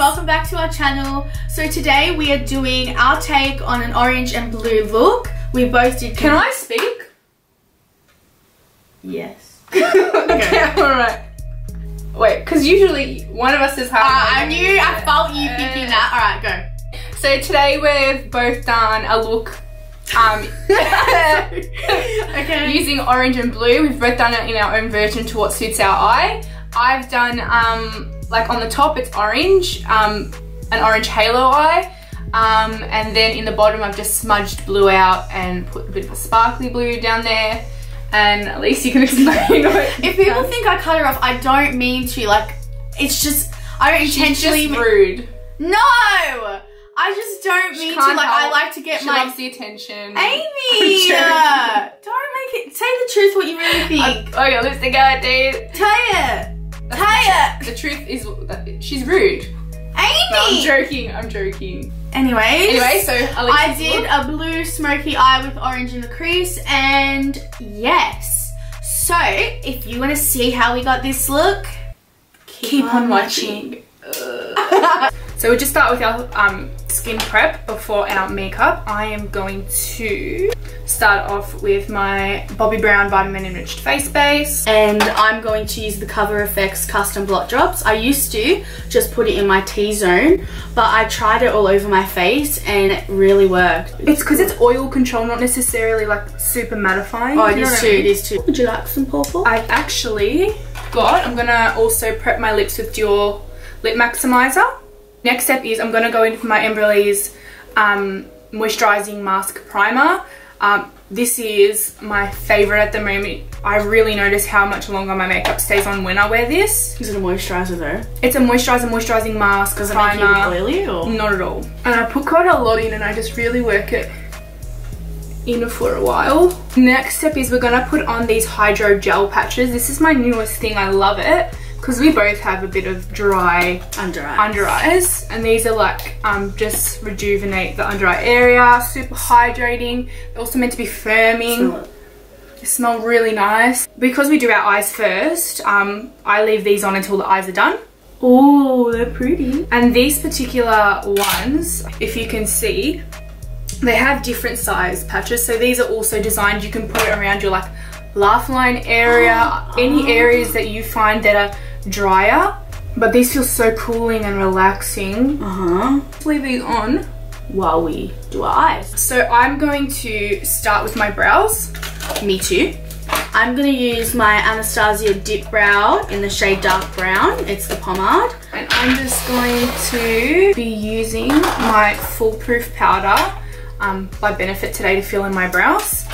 welcome back to our channel. So today we are doing our take on an orange and blue look. We both did. Can I speak? Yes. Okay, alright. Wait, because usually one of us is having. I felt you thinking that. Alright, go. So today we've both done a look Okay. using orange and blue. We've both done it in our own version to what suits our eye. I've done like on the top it's orange, an orange halo eye, and then in the bottom I've just smudged blue out and put a bit of a sparkly blue down there. And at least you can explain what if people think I cut her off, I don't mean to. Like, it's just I don't intentionally. She's just rude. No, I just don't mean to. Like, I like to get she my. She loves the attention. Amy, don't make it. Say the truth. What you really think. Oh, your lipstick out, dude. Tell it. The truth is that she's rude. Amy! No, I'm joking, I'm joking. Anyway, so I did a blue smoky eye with orange in the crease, and yes. So, if you want to see how we got this look, keep on watching. So we'll just start with our skin prep before our makeup. I am going to start off with my Bobbi Brown Vitamin Enriched Face Base. And I'm going to use the Cover FX Custom Blot Drops. I used to just put it in my T-zone, but I tried it all over my face and it really worked. It's because it's oil control, not necessarily like super mattifying. Oh, it is too, it is too. Would you like some purple? I've actually got, I'm gonna also prep my lips with Dior Lip Maximizer. Next step is I'm going to go in for my Aimeeelise moisturising mask primer. This is my favourite at the moment. I really notice how much longer my makeup stays on when I wear this. Is it a moisturiser though? It's a moisturising mask. Does it primer. make you oily or? Not at all. And I put quite a lot in and I just really work it in for a while. Next step is we're going to put on these hydro gel patches. This is my newest thing. I love it. Because we both have a bit of dry under eyes, and these are like just rejuvenate the under eye area, super hydrating. They're also meant to be firming. They smell really nice. Because we do our eyes first, I leave these on until the eyes are done. Oh, they're pretty. And these particular ones, if you can see, they have different size patches. So these are also designed, you can put it around your like laugh line area, any areas that you find that are drier, but these feel so cooling and relaxing. Let's leave these on while we do our eyes. So I'm going to start with my brows. Me too. I'm going to use my Anastasia Dip Brow in the shade Dark Brown. It's the pomade. And I'm just going to be using my Foolproof powder by Benefit today to fill in my brows.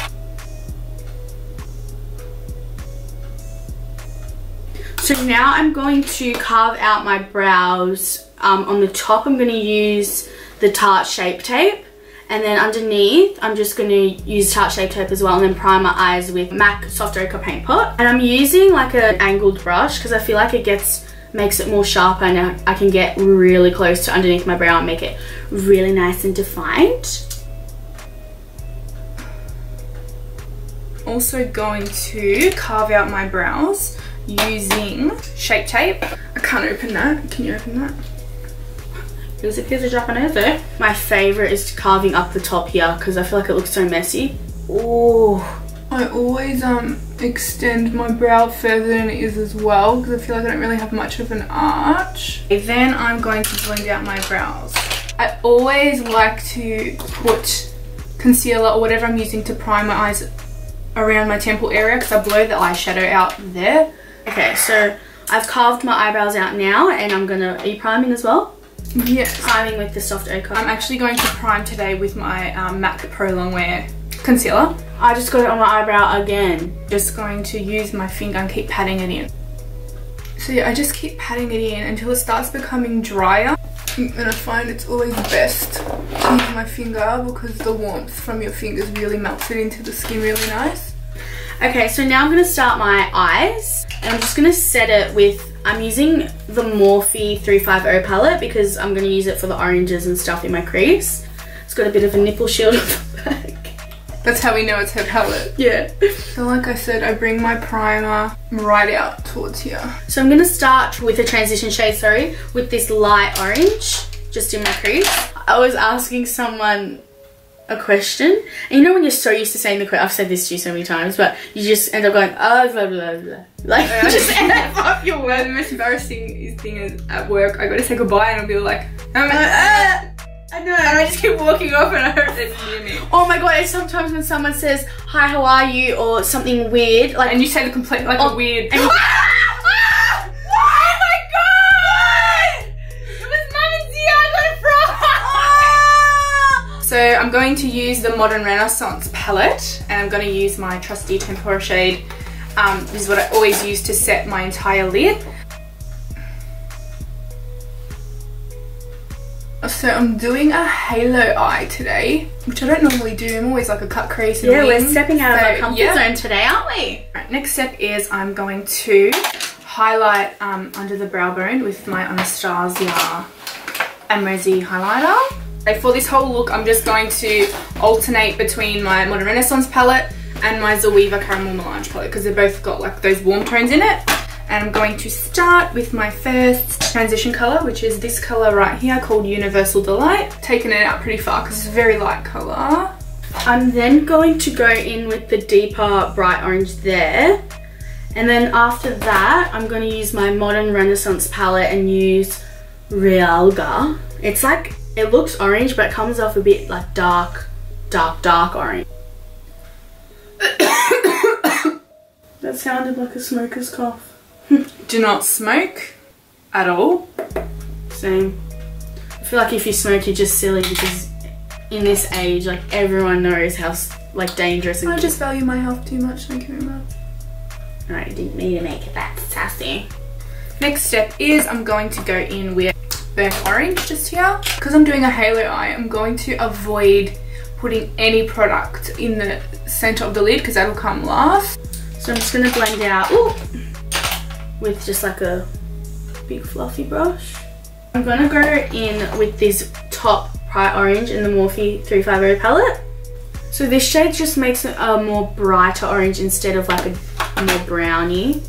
So now I'm going to carve out my brows. On the top I'm going to use the Tarte Shape Tape, and then underneath I'm just going to use Tarte Shape Tape as well, and then prime my eyes with MAC Soft Ochre Paint Pot. And I'm using like an angled brush because I feel like it makes it more sharper, and I can get really close to underneath my brow and make it really nice and defined. Also going to carve out my brows using Shape Tape. I can't open that. Can you open that? Because it appears to drop on over. My favourite is carving up the top here because I feel like it looks so messy. Oh, I always extend my brow further than it is as well because I feel like I don't really have much of an arch. Then I'm going to blend out my brows. I always like to put concealer or whatever I'm using to prime my eyes around my temple area because I blow the eyeshadow out there. Okay, so I've carved my eyebrows out now, and I'm gonna, are you priming as well? Yes. Priming with the Soft Ochre. I'm actually going to prime today with my MAC Pro Longwear concealer. I just got it on my eyebrow again. Just going to use my finger and keep patting it in. So yeah, I just keep patting it in until it starts becoming drier. And I find it's always best to use my finger because the warmth from your fingers really melts it into the skin really nice. Okay, so now I'm going to start my eyes, and I'm just going to set it with, I'm using the Morphe 350 palette because I'm going to use it for the oranges and stuff in my crease. It's got a bit of a nipple shield on the back. That's how we know it's her palette. Yeah. So like I said, I bring my primer right out towards here. So I'm going to start with a transition shade, sorry, with this light orange, just in my crease. I was asking someone a question, and you know when you're so used to saying the question, I've said this to you so many times, but you just end up going, oh, blah, blah, blah. Like, you just end up your word. The most embarrassing thing is at work, I go to say goodbye and I'll be like, I know. And I just keep walking off and I hope they didn't hear me. Oh my god, it's sometimes when someone says, hi, how are you, or something weird, like, and you say the complete, like a weird, and you, oh my god! It was Mum and Zia, I got it from! So I'm going to use the Modern Renaissance palette, and I'm going to use my trusty tempera shade. This is what I always use to set my entire lid. So I'm doing a halo eye today, which I don't normally do. I'm always like a cut crease and yeah, wing. we're stepping out of our comfort zone today, aren't we? Right, next step is I'm going to highlight under the brow bone with my Anastasia Aimeeelise highlighter. Okay, for this whole look, I'm just going to alternate between my Modern Renaissance palette and my Zoeva Caramel Melange palette because they've both got like those warm tones in it. And I'm going to start with my first transition colour, which is this colour right here called Universal Delight. Taking it out pretty far because it's a very light colour. I'm then going to go in with the deeper bright orange there. And then after that, I'm going to use my Modern Renaissance palette and use Realga. It's like, it looks orange, but it comes off a bit like dark orange. That sounded like a smoker's cough. Do not smoke at all. Same. I feel like if you smoke, you're just silly because in this age, like everyone knows how like dangerous. I just value my health too much. Thank you very much. Alright, you didn't need to make it that sassy. Next step is I'm going to go in with burnt orange just here. Because I'm doing a halo eye, I'm going to avoid putting any product in the center of the lid because that'll come last. So I'm just going to blend out with just like a big fluffy brush. I'm going to go in with this top bright orange in the Morphe 350 palette. So this shade just makes it a more brighter orange instead of like a more browny.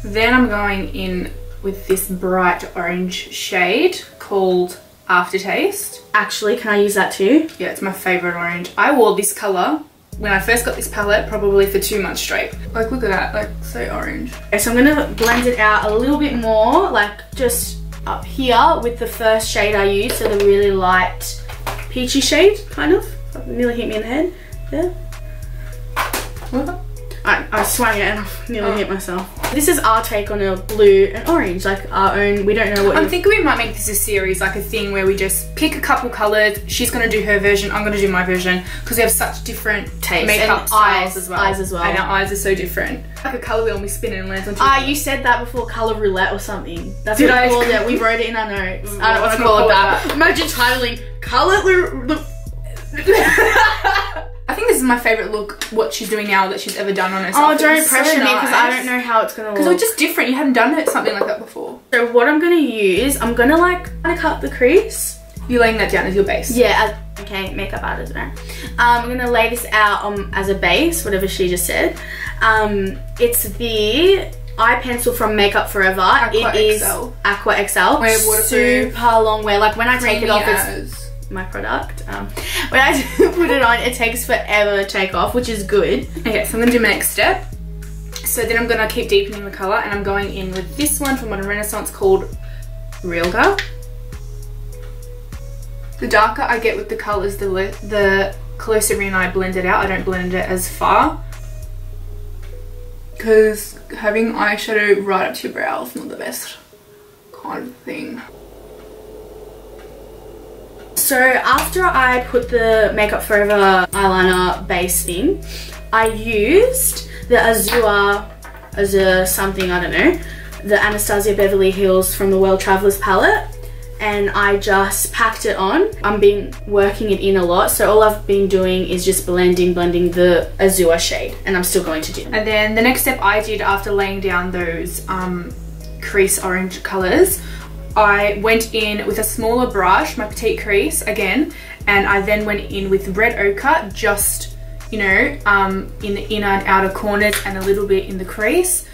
Then I'm going in with this bright orange shade called Aftertaste. Actually, can I use that too? Yeah, it's my favorite orange. I wore this color when I first got this palette probably for 2 months straight. Like, look at that, like so orange. Okay, so I'm gonna blend it out a little bit more, like just up here with the first shade I used, so the really light peachy shade, kind of. It nearly hit me in the head there. What? I swung it and I nearly hit myself. This is our take on a blue and orange, like our own. We don't know what. I'm thinking we might make this a series, like a thing where we just pick a couple colours. She's gonna do her version, I'm gonna do my version, because we have such different tastes makeup and styles as well. Eyes as well. And our eyes are so different. Like a colour wheel and we spin it and lands on two. You said that before, colour roulette or something. That's Did what we I called it. We wrote it in our notes. I don't want to Let's call it that. Imagine titling colour. I think this is my favourite look, what she's doing now that she's ever done on herself. Oh, don't pressure me because I don't know how it's going to look. Because it's just different. You hadn't done something like that before. So what I'm going to use, I'm going to like kind of cut the crease. You're laying that down as your base? Yeah, okay, makeup artist there. I'm going to lay this out as a base, whatever she just said. It's the eye pencil from Makeup Forever. Aqua it XL. Is Aqua XL. Wear waterproof. Super long wear. Like when I take it off, it's my product. When I put it on, it takes forever to take off, which is good. Okay, so I'm gonna do my next step. So then I'm gonna keep deepening the color, and I'm going in with this one from Modern Renaissance called Realga. The darker I get with the colors, the closer in I blend it out. I don't blend it as far because having eyeshadow right up to your brow is not the best kind of thing. So after I put the Makeup Forever eyeliner base thing, I used the Azure something, I don't know, the Anastasia Beverly Hills from the World Travelers palette, and I just packed it on. I've been working it in a lot, so all I've been doing is just blending the Azure shade, and I'm still going to do. And then the next step I did after laying down those crease orange colors, I went in with a smaller brush, my Petite Crease again, and I then went in with red ochre just you know, in the inner and outer corners and a little bit in the crease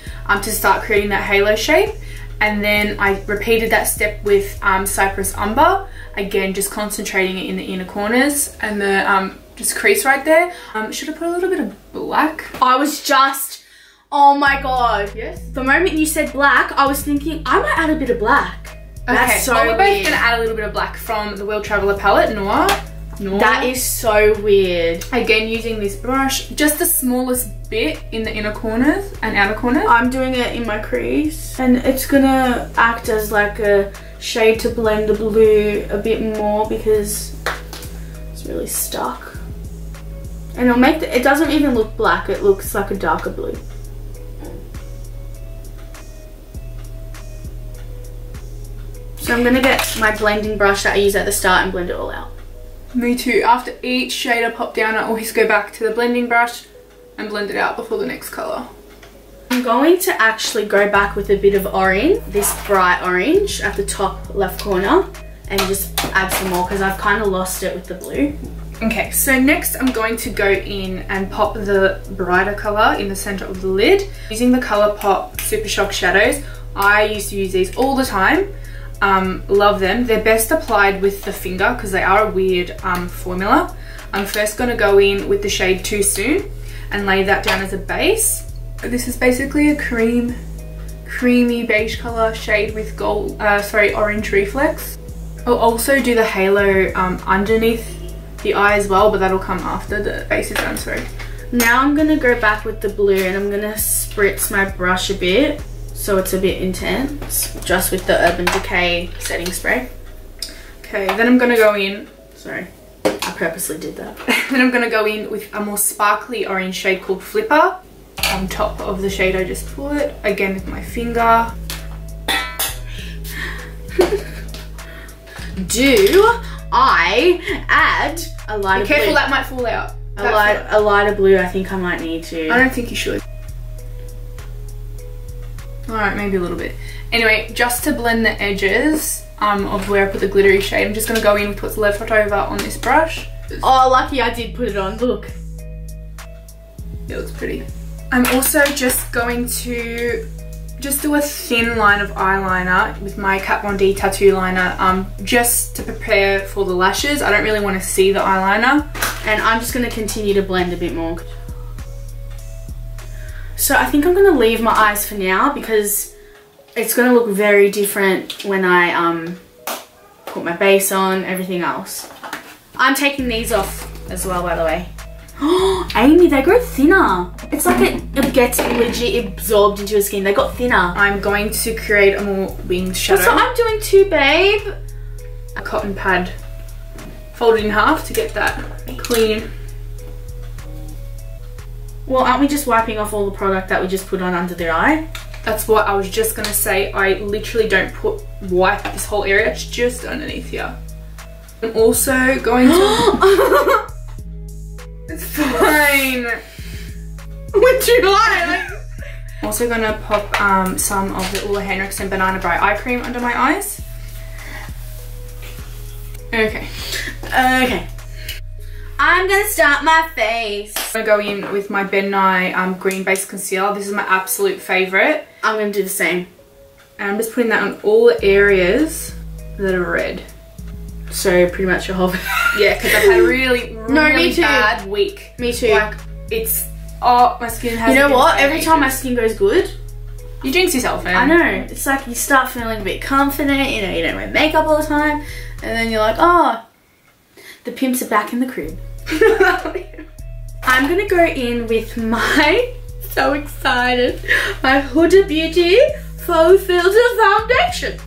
to start creating that halo shape. And then I repeated that step with Cypress Umber, again just concentrating it in the inner corners and the just crease right there. Should I put a little bit of black? I was just, oh my god. Yes? The moment you said black, I was thinking I might add a bit of black. That's okay, so well, we're weird. both gonna add a little bit of black from the World Traveller palette, Noir. That is so weird. Again, using this brush, just the smallest bit in the inner corners and outer corners. I'm doing it in my crease, and it's gonna act as like a shade to blend the blue a bit more because it's really stuck. And it'll make it doesn't even look black, it looks like a darker blue. So I'm gonna get my blending brush that I use at the start and blend it all out. Me too. After each shade I pop down, I always go back to the blending brush and blend it out before the next colour. I'm going to actually go back with a bit of orange, this bright orange at the top left corner, and just add some more because I've kind of lost it with the blue. Okay, so next I'm going to go in and pop the brighter colour in the centre of the lid. Using the Colourpop Super Shock shadows, I used to use these all the time. Love them. They're best applied with the finger because they are a weird formula. I'm first going to go in with the shade Too Soon and lay that down as a base. This is basically a creamy beige colour shade with gold, orange reflex. I'll also do the halo underneath the eye as well, but that'll come after the base is done, sorry. Now I'm going to go back with the blue and I'm going to spritz my brush a bit so it's a bit intense, just with the Urban Decay setting spray. Okay, then I'm going to go in, sorry, I purposely did that. Then I'm going to go in with a more sparkly orange shade called Flipper on top of the shade I just put, again with my finger. Do I add a lighter blue? Be careful, that might fall out. A lighter blue, I think I might need to. I don't think you should. Alright, maybe a little bit. Anyway, just to blend the edges of where I put the glittery shade, I'm just going to go in with what's left over on this brush. Oh, lucky I did put it on, look. It looks pretty. I'm also just going to just do a thin line of eyeliner with my Kat Von D tattoo liner just to prepare for the lashes. I don't really want to see the eyeliner. And I'm just going to continue to blend a bit more. So I think I'm going to leave my eyes for now because it's going to look very different when I put my base on, everything else. I'm taking these off as well, by the way. Oh, Amy, they grow thinner. It's like it gets legit absorbed into your skin. They got thinner. I'm going to create a more winged shadow. That's what I'm doing too, babe. A cotton pad folded in half to get that clean. Well, aren't we just wiping off all the product that we just put on under the eye? That's what I was just going to say. I literally don't wipe this whole area. It's just underneath here. I'm also going to... It's fine. Would you lie? I'm also going to pop some of the Ole Henriksen Banana Bright Eye Cream under my eyes. Okay. Okay. I'm gonna start my face. I'm gonna go in with my Ben Nye green base concealer. This is my absolute favourite. I'm gonna do the same. And I'm just putting that on all the areas that are red. So pretty much your whole face. Yeah, because I've had a really bad week. Me too. Like, it's, oh, my skin has... You know what? Every time my skin goes good, you jinx yourself, man. I know. It's like you start feeling a bit confident, you know, you don't wear makeup all the time, and then you're like, oh, the pimps are back in the crib. I'm gonna go in with my, so excited, my Huda Beauty Faux Filter Foundation.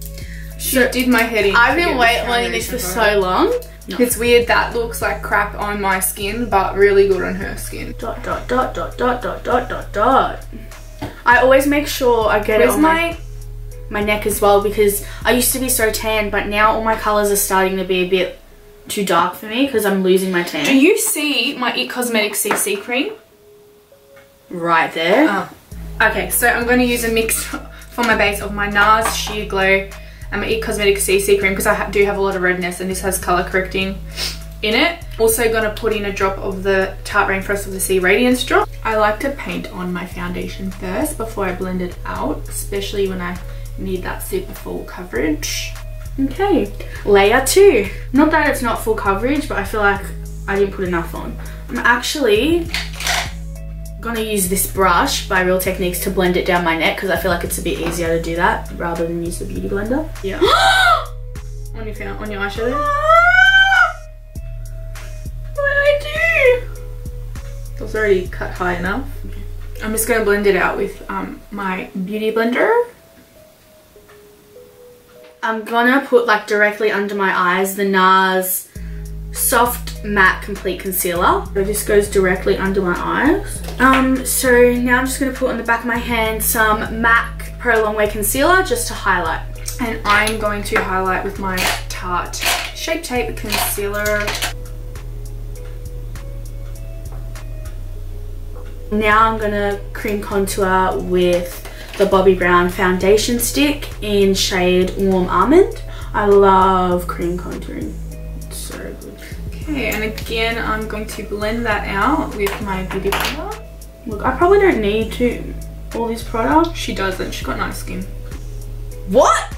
She did my head in. I've been wanting this for so long. No. It's weird, that looks like crap on my skin, but really good on her skin. Dot, dot, dot, dot, dot, dot, dot, dot, dot. I always make sure I get it on my neck as well because I used to be so tan, but now all my colours are starting to be a bit too dark for me because I'm losing my tan. Do you see my IT Cosmetics CC cream? Right there. Oh. Okay, so I'm going to use a mix for my base of my NARS Sheer Glow and my IT Cosmetics CC cream because I do have a lot of redness and this has colour correcting in it. Also gonna put in a drop of the Tarte Rainforest of the Sea Radiance drop. I like to paint on my foundation first before I blend it out, especially when I need that super full coverage. Okay, layer 2. Not that it's not full coverage, but I feel like I didn't put enough on. I'm actually gonna use this brush by Real Techniques to blend it down my neck because I feel like it's a bit easier to do that rather than use the beauty blender. Yeah. on your eyeshadow. What did I do? It was already cut high enough. I'm just gonna blend it out with my beauty blender. I'm gonna put like directly under my eyes the NARS Soft Matte Complete Concealer. So this goes directly under my eyes. So now I'm just gonna put on the back of my hand some MAC Pro Longwear Concealer just to highlight. And I'm going to highlight with my Tarte Shape Tape Concealer. Now I'm gonna cream contour with the Bobbi Brown foundation stick in shade Warm Almond. I love cream contouring. It's so good. Okay, and again I'm going to blend that out with my beauty blender. Look, I probably don't need all this product. She doesn't. She's got nice skin. What?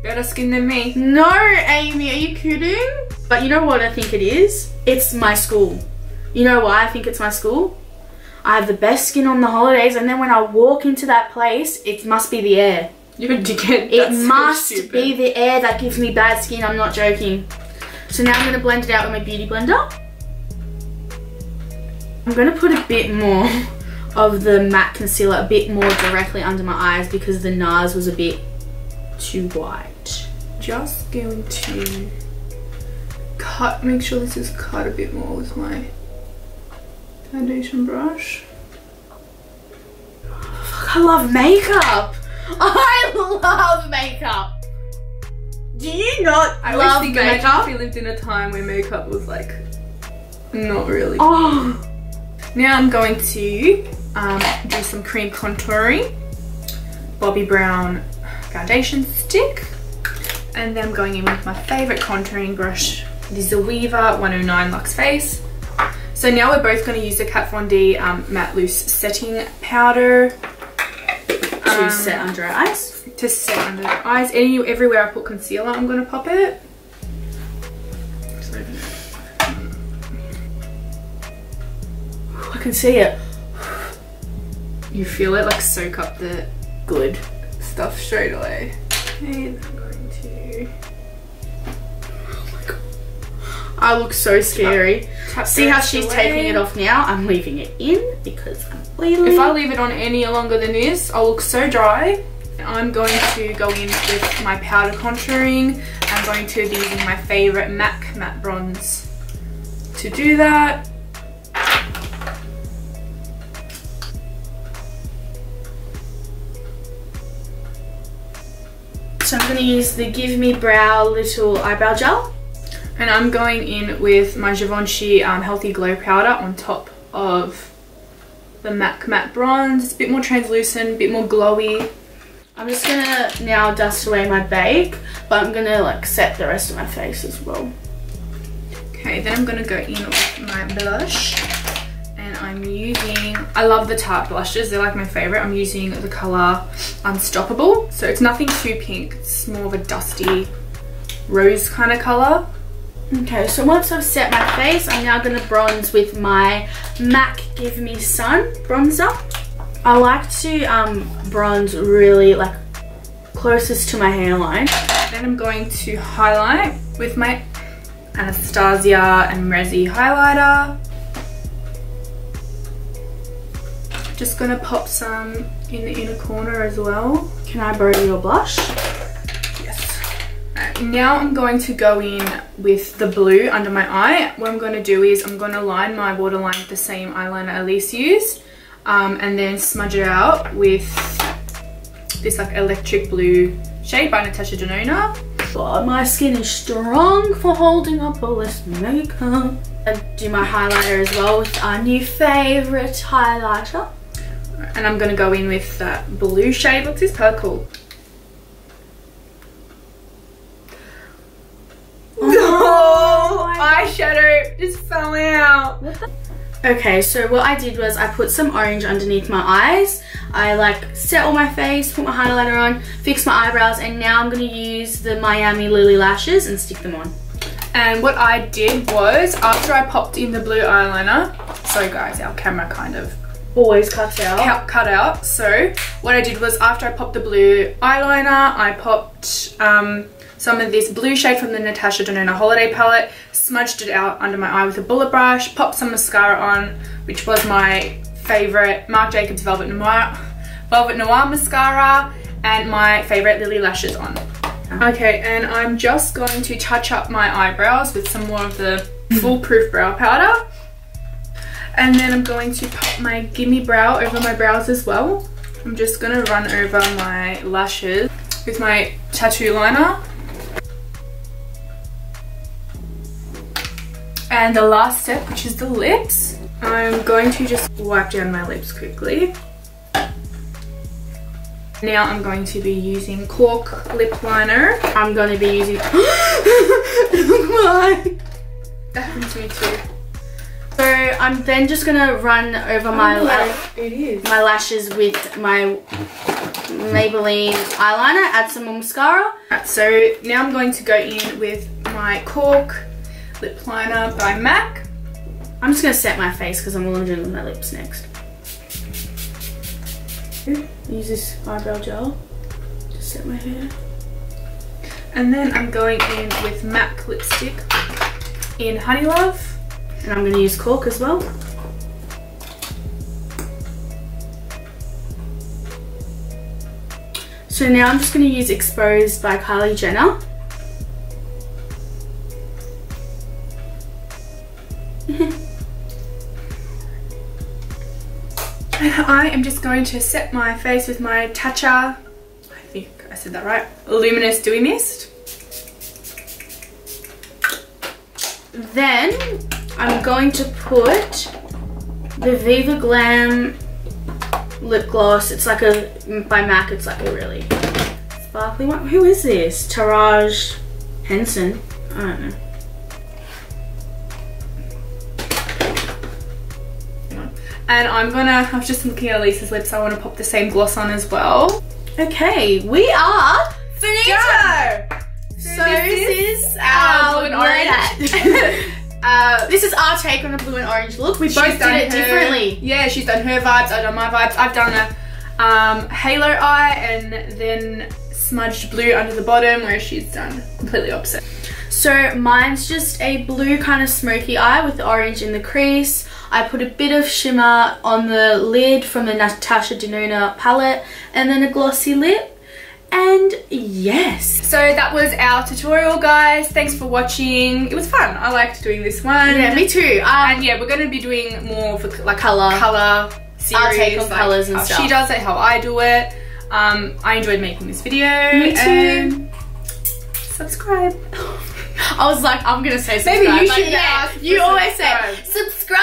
Better skin than me. No, Amy, are you kidding? But you know what I think it is? It's my school. You know why I think it's my school? I have the best skin on the holidays, and then when I walk into that place, it must be the air. You're a dickhead. It must be the air that gives me bad skin, I'm not joking. So now I'm going to blend it out with my beauty blender. I'm going to put a bit more of the matte concealer, a bit more directly under my eyes because the NARS was a bit too white. Just going to make sure this is cut a bit more with my foundation brush. Fuck, I love makeup. I love makeup. Do you not love makeup? We lived in a time where makeup was like not really. Oh. Now I'm going to do some cream contouring. Bobbi Brown foundation stick. And then I'm going in with my favourite contouring brush, the Zoeva 109 Luxe Face. So now we're both going to use the Kat Von D Matte Loose Setting Powder. To set under our eyes. To set under the eyes. Everywhere I put concealer, I'm going to pop it. I can see it. You feel it like soak up the good stuff straight away. Okay, then I'm going to... Oh my god. I look so scary. See how she's taking it off now? I'm leaving it in because I'm bleeding. If I leave it on any longer than this, I'll look so dry. I'm going to go in with my powder contouring. I'm going to be using my favourite MAC matte bronze to do that. So I'm going to use the Give Me Brow Little Eyebrow Gel. And I'm going in with my Givenchy Healthy Glow Powder on top of the MAC Matte Bronze. It's a bit more translucent, a bit more glowy. I'm just going to now dust away my bake, but I'm going to like set the rest of my face as well. Okay, then I'm going to go in with my blush. And I'm using, I love the Tarte blushes, they're like my favourite. I'm using the colour Unstoppable. So it's nothing too pink, it's more of a dusty rose kind of colour. Okay, so once I've set my face, I'm now going to bronze with my MAC Give Me Sun bronzer. I like to bronze really like closest to my hairline. Then I'm going to highlight with my Anastasia and Resi highlighter. Just going to pop some in the inner corner as well. Can I borrow your blush? Now I'm going to go in with the blue under my eye. What I'm going to do is I'm going to line my waterline with the same eyeliner Aimeeelise used, and then smudge it out with this like electric blue shade by Natasha Denona. God, my skin is strong for holding up all this makeup. I do my highlighter as well with our new favourite highlighter. And I'm going to go in with that blue shade. What's this colour called? Oh whole eyeshadow just fell out. What the? Okay, so what I did was I put some orange underneath my eyes. I like set all my face, put my highlighter on, fix my eyebrows, and now I'm gonna use the Aimeeelise lashes and stick them on. And what I did was, after I popped in the blue eyeliner, sorry guys, our camera kind of always cuts out. Cut out. So what I did was, after I popped the blue eyeliner, I popped some of this blue shade from the Natasha Denona Holiday palette, smudged it out under my eye with a bullet brush, popped some mascara on, which was my favourite Marc Jacobs Velvet Noir mascara, and my favourite Lily lashes on. Okay, and I'm just going to touch up my eyebrows with some more of the Foolproof brow powder. And then I'm going to pop my Gimme Brow over my brows as well. I'm just going to run over my lashes with my tattoo liner. And the last step, which is the lips, I'm going to just wipe down my lips quickly. Now I'm going to be using Cork lip liner. I'm going to be using... That happens to me too. So I'm then just going to run over my lashes with my Maybelline eyeliner, add some more mascara. So now I'm going to go in with my Cork lip liner by MAC. I'm just going to set my face because I'm going to do my lips next. Use this eyebrow gel to set my hair. And then I'm going in with MAC lipstick in Honey Love. And I'm going to use Cork as well. So now I'm just going to use Exposed by Kylie Jenner. And I am just going to set my face with my Tatcha, I think I said that right, Luminous Dewy Mist. Then I'm going to put the Viva Glam lip gloss. It's like a, by MAC, it's like a really sparkly one. Who is this? Taraj Henson? I don't know. And I'm just looking at Elise's lips, I want to pop the same gloss on as well. Okay, we are finito! So this is our blue and orange. This is our take on the blue and orange look. We both did it differently. Yeah, she's done her vibes, I've done my vibes. I've done a halo eye and then smudged blue under the bottom, whereas she's done completely opposite. So mine's just a blue kind of smoky eye with the orange in the crease. I put a bit of shimmer on the lid from the Natasha Denona palette and then a glossy lip. And yes. So that was our tutorial, guys. Thanks for watching. It was fun. I liked doing this one. Yeah, me too. And yeah, we're going to be doing more of a, like colour series. Our take on colours and stuff. She does it, how I do it. I enjoyed making this video. Me too. Subscribe. I was like, I'm gonna say subscribe. Maybe you should. Yeah, you always say subscribe.